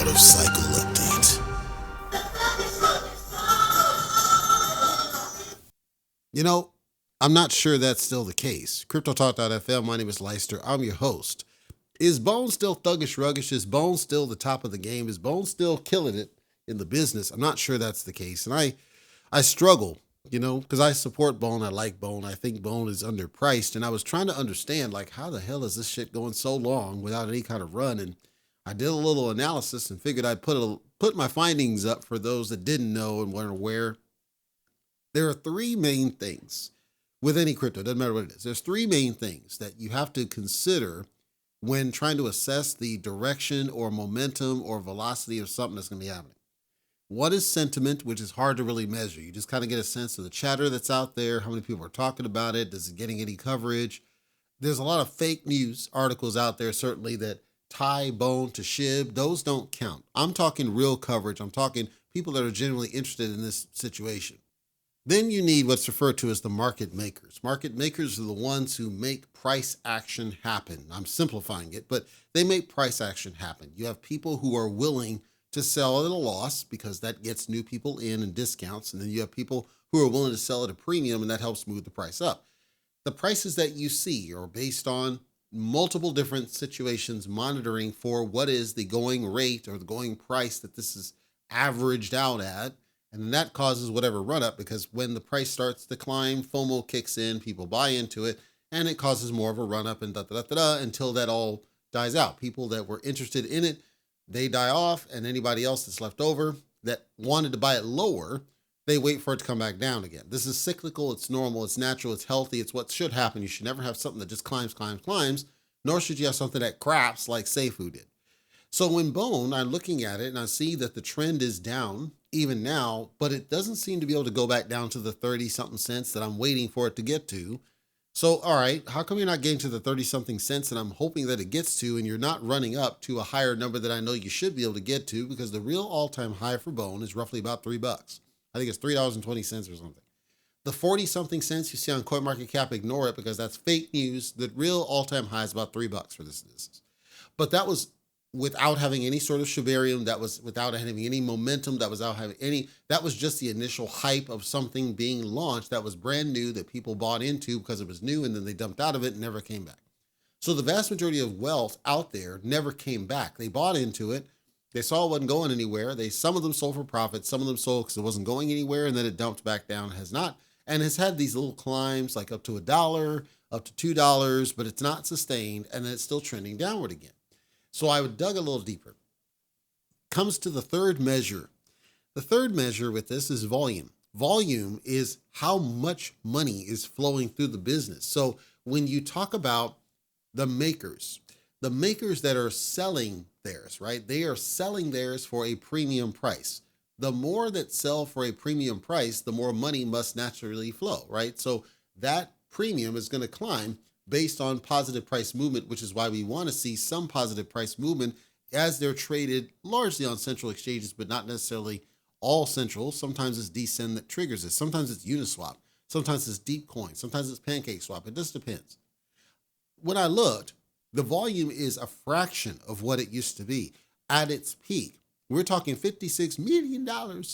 out of cycle update. You know, I'm not sure that's still the case. CryptoTalk.fm, my name is Leister. I'm your host. Is Bone still thuggish ruggish? Is Bone still the top of the game? Is Bone still killing it in the business? I'm not sure that's the case. And I struggle, because I support Bone. I like Bone. I think Bone is underpriced. And I was trying to understand, like, how the hell is this shit going so long without any kind of run? And I did a little analysis and figured I'd put my findings up for those that didn't know and weren't aware. There are three main things with any crypto, doesn't matter what it is. There's three main things that you have to consider when trying to assess the direction or momentum or velocity of something that's going to be happening. What is sentiment, which is hard to really measure? You just kind of get a sense of the chatter that's out there, how many people are talking about it, is it getting any coverage? There's a lot of fake news articles out there, certainly, that tie Bone to SHIB. Those don't count. I'm talking real coverage. I'm talking people that are genuinely interested in this situation. Then you need what's referred to as the market makers. Market makers are the ones who make price action happen. I'm simplifying it, but they make price action happen. You have people who are willing to sell at a loss because that gets new people in and discounts. And then you have people who are willing to sell at a premium, and that helps move the price up. The prices that you see are based on multiple different situations monitoring for what is the going rate or the going price that this is averaged out at. And then that causes whatever run up, because when the price starts to climb, FOMO kicks in, people buy into it, and it causes more of a run up and until that all dies out. People that were interested in it, they die off, and anybody else that's left over that wanted to buy it lower, they wait for it to come back down again. This is cyclical, it's normal, it's natural, it's healthy, it's what should happen. You should never have something that just climbs, nor should you have something that craps like Seifu did. So when Bone, I'm looking at it and I see that the trend is down even now, but it doesn't seem to be able to go back down to the 30-something cents that I'm waiting for it to get to. So, all right, how come you're not getting to the 30-something cents that I'm hoping that it gets to, and you're not running up to a higher number that I know you should be able to get to? Because the real all-time high for Bone is roughly about $3. I think it's $3.20 or something. The 40-something cents you see on CoinMarketCap, ignore it because that's fake news. The real all-time high is about $3 for this business. But that was without having any sort of Shibarium, that was without having any momentum, that was that was just the initial hype of something being launched that was brand new, that people bought into because it was new, and then they dumped out of it and never came back. So the vast majority of wealth out there never came back. They bought into it. They saw it wasn't going anywhere. Some of them sold for profit. Some of them sold because it wasn't going anywhere, and then it dumped back down, and has had these little climbs like up to $1, up to $2, but it's not sustained, and then it's still trending downward again. So I dug a little deeper. Comes to the third measure. The third measure with this is volume. Volume is how much money is flowing through the business. So when you talk about the makers that are selling theirs, right? They are selling theirs for a premium price. The more that sell for a premium price, the more money must naturally flow, right? So that premium is going to climb based on positive price movement, which is why we want to see some positive price movement as they're traded largely on central exchanges, but not necessarily all central. Sometimes it's Descend that triggers it. Sometimes it's Uniswap. Sometimes it's Deepcoin. Sometimes it's PancakeSwap. It just depends. When I looked, the volume is a fraction of what it used to be. At its peak, we're talking $56 million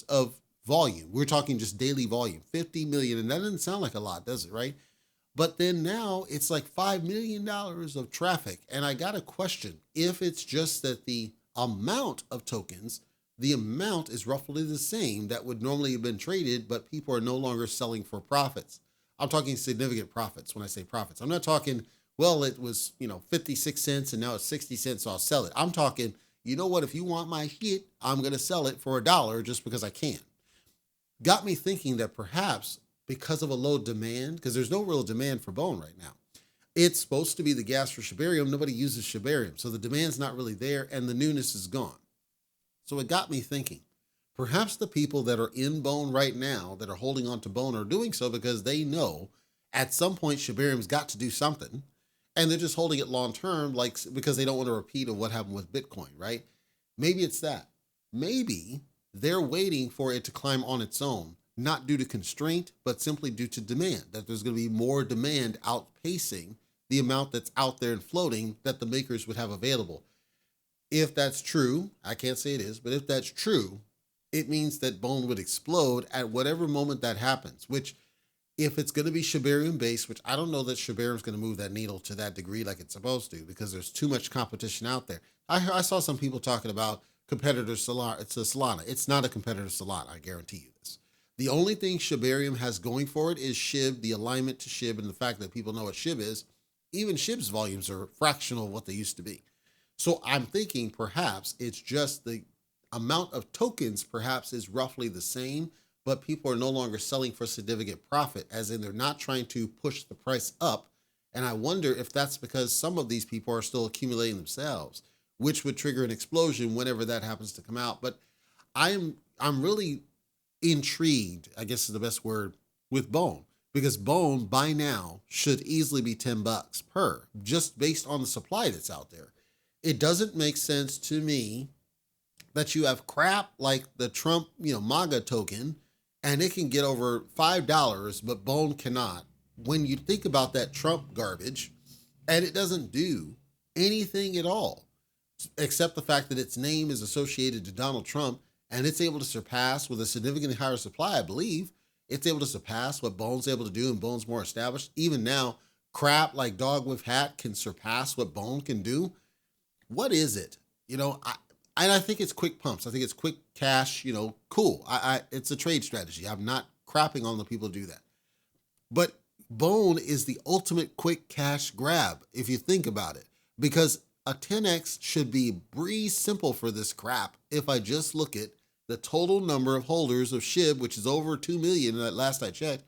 of volume. We're talking just daily volume, 50 million. And that doesn't sound like a lot, does it, right? But then now it's like $5 million of traffic. And I got a question. If it's just that the amount of tokens, the amount is roughly the same that would normally have been traded, but people are no longer selling for profits. I'm talking significant profits when I say profits. I'm not talking, well, it was, 56 cents and now it's 60 cents, so I'll sell it. I'm talking, you know what, if you want my shit, I'm going to sell it for $1 just because I can. Got me thinking that perhaps because of a low demand, because there's no real demand for Bone right now. It's supposed to be the gas for Shibarium. Nobody uses Shibarium. So the demand's not really there and the newness is gone. So it got me thinking, perhaps the people that are in Bone right now that are holding on to Bone are doing so because they know at some point Shibarium's got to do something, and they're just holding it long term, like because they don't want to repeat of what happened with Bitcoin, right? Maybe it's that. Maybe they're waiting for it to climb on its own, not due to constraint, but simply due to demand, that there's going to be more demand outpacing the amount that's out there and floating that the makers would have available. If that's true, I can't say it is, but if that's true, it means that Bone would explode at whatever moment that happens, which if it's going to be Shibarium based, which I don't know that Shibarium is going to move that needle to that degree like it's supposed to, because there's too much competition out there. I saw some people talking about competitor Solana. It's a Solana. It's not a competitor Solana. I guarantee you this. The only thing Shibarium has going for it is SHIB, the alignment to SHIB, and the fact that people know what SHIB is. Even SHIB's volumes are fractional of what they used to be. So I'm thinking perhaps it's just the amount of tokens perhaps is roughly the same, but people are no longer selling for significant profit, as in they're not trying to push the price up. And I wonder if that's because some of these people are still accumulating themselves, which would trigger an explosion whenever that happens to come out. But I'm really intrigued, I guess is the best word, with Bone, because Bone by now should easily be $10 per, just based on the supply that's out there. It doesn't make sense to me that you have crap like the Trump, MAGA token, and it can get over $5, but Bone cannot. When you think about that Trump garbage, and it doesn't do anything at all, except the fact that its name is associated to Donald Trump, and it's able to surpass with a significantly higher supply, I believe. It's able to surpass what Bone's able to do, and Bone's more established. Even now, crap like Dog with Hat can surpass what Bone can do. What is it? I think it's quick pumps. I think it's quick cash, cool. It's a trade strategy. I'm not crapping on the people who do that. But Bone is the ultimate quick cash grab, if you think about it, because a 10x should be breeze simple for this crap. If I just look at the total number of holders of SHIB, which is over 2 million at last I checked,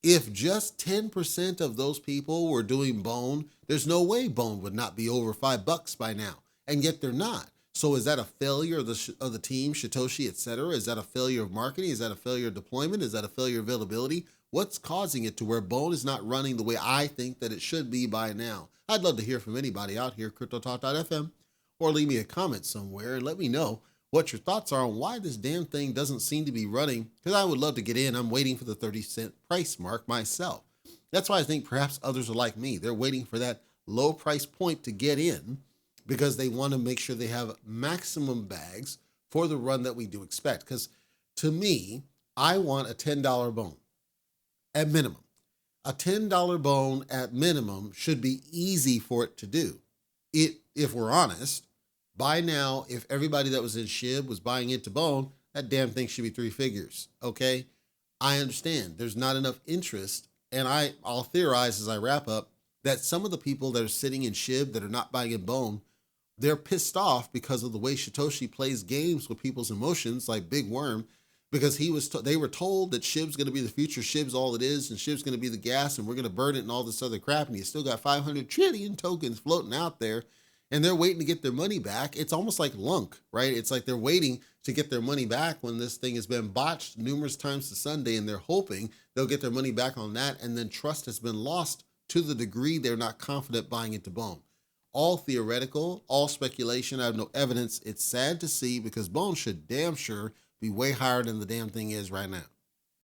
if just 10% of those people were doing Bone, there's no way Bone would not be over $5 by now. And yet they're not. So is that a failure of the team, Satoshi, et cetera? Is that a failure of marketing? Is that a failure of deployment? Is that a failure of availability? What's causing it to where Bone is not running the way I think that it should be by now? I'd love to hear from anybody out here, CryptoTalk.fm, or leave me a comment somewhere and let me know what your thoughts are on why this damn thing doesn't seem to be running, because I would love to get in. I'm waiting for the 30-cent price mark myself. That's why I think perhaps others are like me. They're waiting for that low price point to get in because they want to make sure they have maximum bags for the run that we do expect. Because to me, I want a $10 Bone at minimum. A $10 Bone at minimum should be easy for it to do. If we're honest, by now, if everybody that was in SHIB was buying into Bone, that damn thing should be 3 figures, okay? I understand there's not enough interest, and I'll theorize as I wrap up that some of the people that are sitting in SHIB that are not buying in Bone, they're pissed off because of the way Satoshi plays games with people's emotions, like Big Worm, because they were told that SHIB's going to be the future, SHIB's all it is, and SHIB's going to be the gas, and we're going to burn it and all this other crap, and you still got 500 trillion tokens floating out there, and they're waiting to get their money back. It's almost like Lunk, right? It's like they're waiting to get their money back when this thing has been botched numerous times to Sunday, and they're hoping they'll get their money back on that, and then trust has been lost to the degree they're not confident buying into Bone. All theoretical, all speculation. I have no evidence. It's sad to see because Bone should damn sure be way higher than the damn thing is right now.